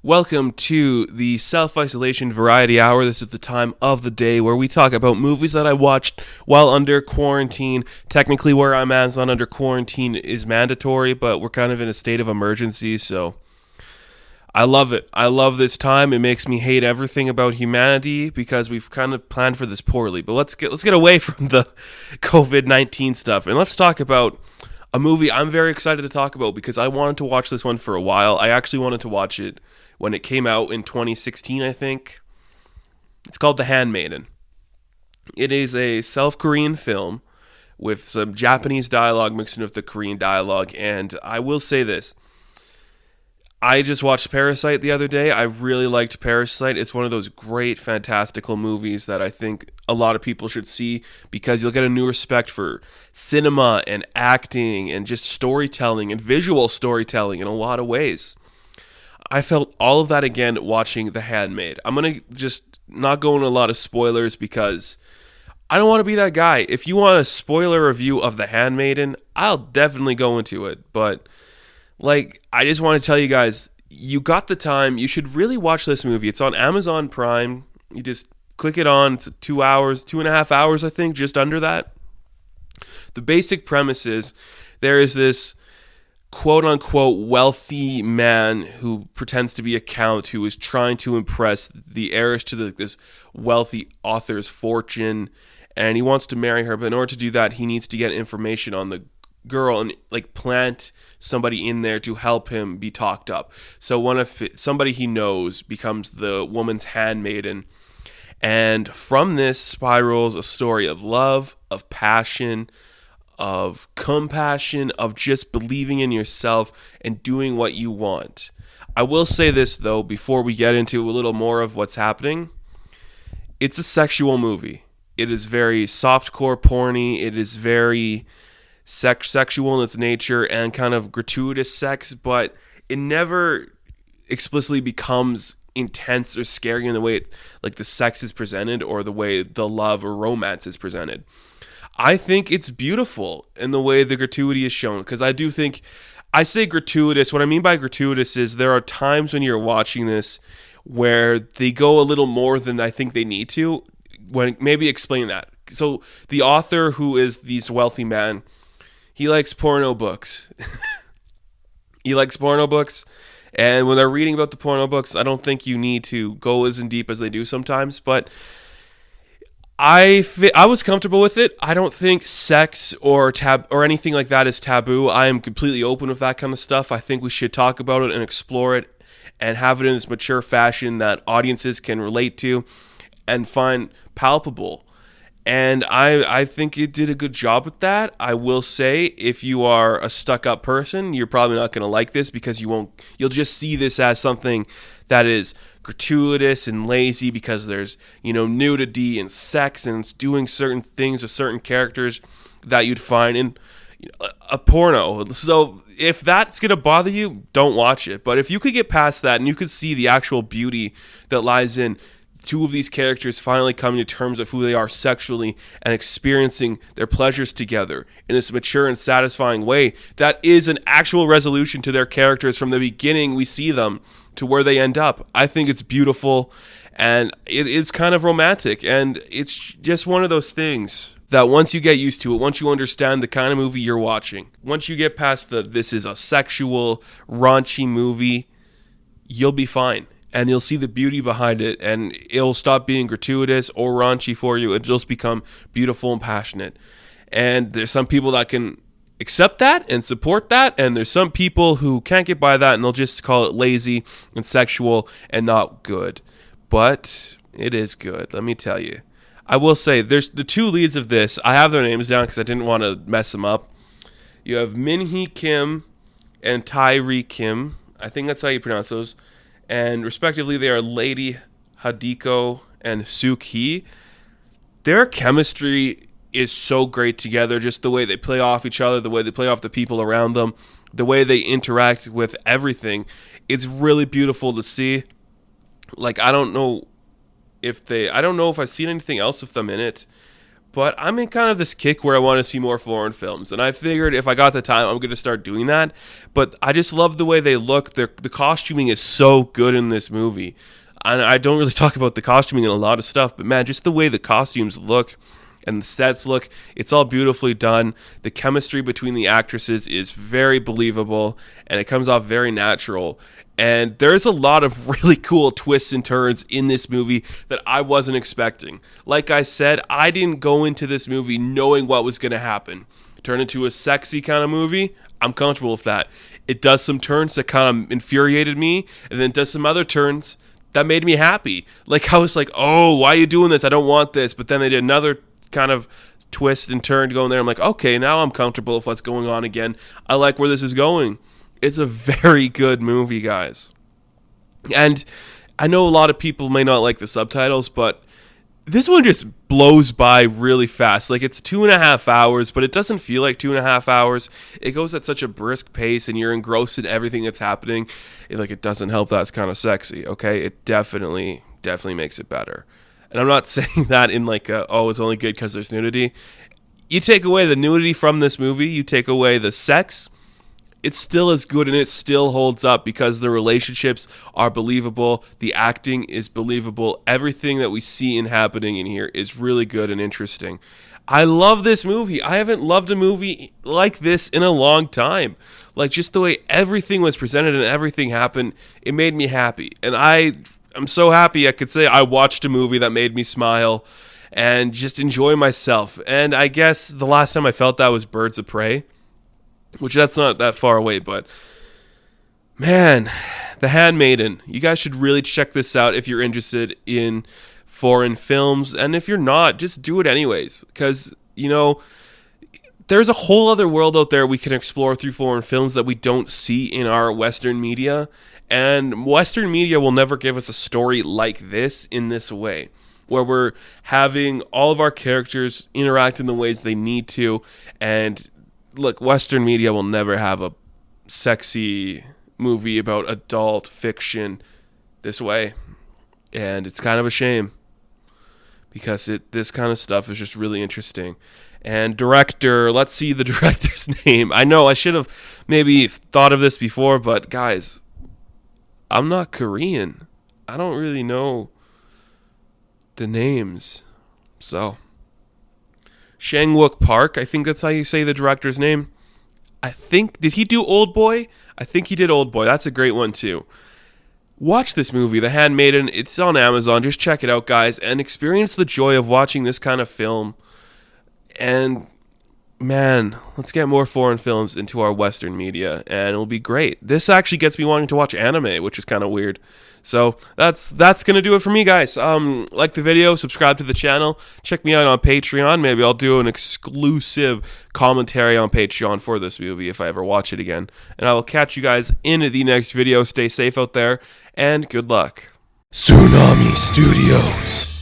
Welcome to the Self-Isolation Variety Hour. This is the time of the day where we talk about movies that I watched while under quarantine. Technically, where I'm at is not under quarantine is mandatory, but we're kind of in a state of emergency, so I love it. I love this time. It makes me hate everything about humanity because we've kind of planned for this poorly. But let's get away from the COVID-19 stuff and let's talk about a movie I'm very excited to talk about because I wanted to watch this one for a while. I actually wanted to watch it when it came out in 2016, I think. It's called The Handmaiden. It is a South Korean film with some Japanese dialogue mixed in with the Korean dialogue. And I will say this. I just watched Parasite the other day. I really liked Parasite. It's one of those great, fantastical movies that I think a lot of people should see because you'll get a new respect for cinema and acting and just storytelling and visual storytelling in a lot of ways. I felt all of that again watching The Handmaid. I'm going to just not go into a lot of spoilers because I don't want to be that guy. If you want a spoiler review of The Handmaiden, I'll definitely go into it. But, I just want to tell you guys, you got the time. You should really watch this movie. It's on Amazon Prime. You just click it on. It's 2 hours, 2.5 hours, I think, just under that. The basic premise is there is this quote-unquote wealthy man who pretends to be a count who is trying to impress the heiress to this wealthy author's fortune, and he wants to marry her, but in order to do that, he needs to get information on the girl and plant somebody in there to help him be talked up. So somebody he knows becomes the woman's handmaiden, and from this spirals a story of love, of passion, of compassion, of just believing in yourself and doing what you want. I will say this, though, before we get into a little more of what's happening. It's a sexual movie. It is very softcore porny. It is very sexual in its nature and kind of gratuitous sex, but it never explicitly becomes intense or scary in the way the sex is presented or the way the love or romance is presented. I think it's beautiful in the way the gratuity is shown, because I do think, I say gratuitous, what I mean by gratuitous is there are times when you're watching this where they go a little more than I think they need to. Maybe explain that. So the author, who is this wealthy man, he likes porno books. He likes porno books, and when they're reading about the porno books, I don't think you need to go as in deep as they do sometimes, but I was comfortable with it. I don't think sex or anything like that is taboo. I am completely open with that kind of stuff. I think we should talk about it and explore it and have it in this mature fashion that audiences can relate to and find palpable. And I think it did a good job with that. I will say, if you are a stuck-up person, you're probably not going to like this because you'll just see this as something that is gratuitous and lazy because there's, nudity and sex and it's doing certain things with certain characters that you'd find in a porno. So if that's going to bother you, don't watch it. But if you could get past that and you could see the actual beauty that lies in two of these characters finally coming to terms of who they are sexually and experiencing their pleasures together in this mature and satisfying way, that is an actual resolution to their characters from the beginning we see them to where they end up. I think it's beautiful, and it is kind of romantic, and it's just one of those things that once you get used to it, once you understand the kind of movie you're watching, once you get past this is a sexual, raunchy movie, you'll be fine. And you'll see the beauty behind it, and it'll stop being gratuitous or raunchy for you. It'll just become beautiful and passionate. And there's some people that can accept that and support that, and there's some people who can't get by that, and they'll just call it lazy and sexual and not good. But it is good, let me tell you. I will say, there's the two leads of this. I have their names down because I didn't want to mess them up. You have Min-hee Kim and Tyree Kim. I think that's how you pronounce those. And respectively, they are Lady Hadiko and Suk-hee. Their chemistry is so great together, just the way they play off each other, the way they play off the people around them, the way they interact with everything. It's really beautiful to see. I don't know if I've seen anything else with them in it, But I'm in kind of this kick where I want to see more foreign films. And I figured if I got the time, I'm going to start doing that. But I just love the way they look. The costuming is so good in this movie. And I don't really talk about the costuming in a lot of stuff. But man, just the way the costumes look and the sets look, it's all beautifully done. The chemistry between the actresses is very believable. And it comes off very natural. And there's a lot of really cool twists and turns in this movie that I wasn't expecting. Like I said, I didn't go into this movie knowing what was going to happen. Turn into a sexy kind of movie, I'm comfortable with that. It does some turns that kind of infuriated me, and then does some other turns that made me happy. Like I was like, oh, why are you doing this? I don't want this. But then they did another kind of twist and turn going there. I'm like, okay, now I'm comfortable with what's going on again. I like where this is going. It's a very good movie, guys. And I know a lot of people may not like the subtitles, but this one just blows by really fast. Like, it's 2.5 hours, but it doesn't feel like 2.5 hours. It goes at such a brisk pace, and you're engrossed in everything that's happening. It doesn't help that it's kind of sexy, okay? It definitely makes it better. And I'm not saying that in like, it's only good because there's nudity. You take away the nudity from this movie, you take away the sex, it's still as good and it still holds up because the relationships are believable. The acting is believable. Everything that we see and happening in here is really good and interesting. I love this movie. I haven't loved a movie like this in a long time. Like, just the way everything was presented and everything happened, it made me happy. And I'm so happy I could say I watched a movie that made me smile and just enjoy myself. And I guess the last time I felt that was Birds of Prey, which that's not that far away, but man, The Handmaiden. You guys should really check this out if you're interested in foreign films, and if you're not, just do it anyways, because, there's a whole other world out there we can explore through foreign films that we don't see in our Western media, and Western media will never give us a story like this in this way, where we're having all of our characters interact in the ways they need to. And look, Western media will never have a sexy movie about adult fiction this way. And it's kind of a shame, because this kind of stuff is just really interesting. And director, let's see the director's name. I know I should have maybe thought of this before, but guys, I'm not Korean. I don't really know the names. So, Shang-wook Park, I think that's how you say the director's name. Did he do Old Boy? I think he did Old Boy. That's a great one too. Watch this movie, The Handmaiden. It's on Amazon. Just check it out, guys, and experience the joy of watching this kind of film. And man, let's get more foreign films into our Western media, and it'll be great. This actually gets me wanting to watch anime, which is kind of weird. So that's gonna do it for me, guys. Like the video, subscribe to the channel, check me out on Patreon. Maybe I'll do an exclusive commentary on Patreon for this movie if I ever watch it again. And I will catch you guys in the next video. Stay safe out there, and good luck. Tsunami Studios.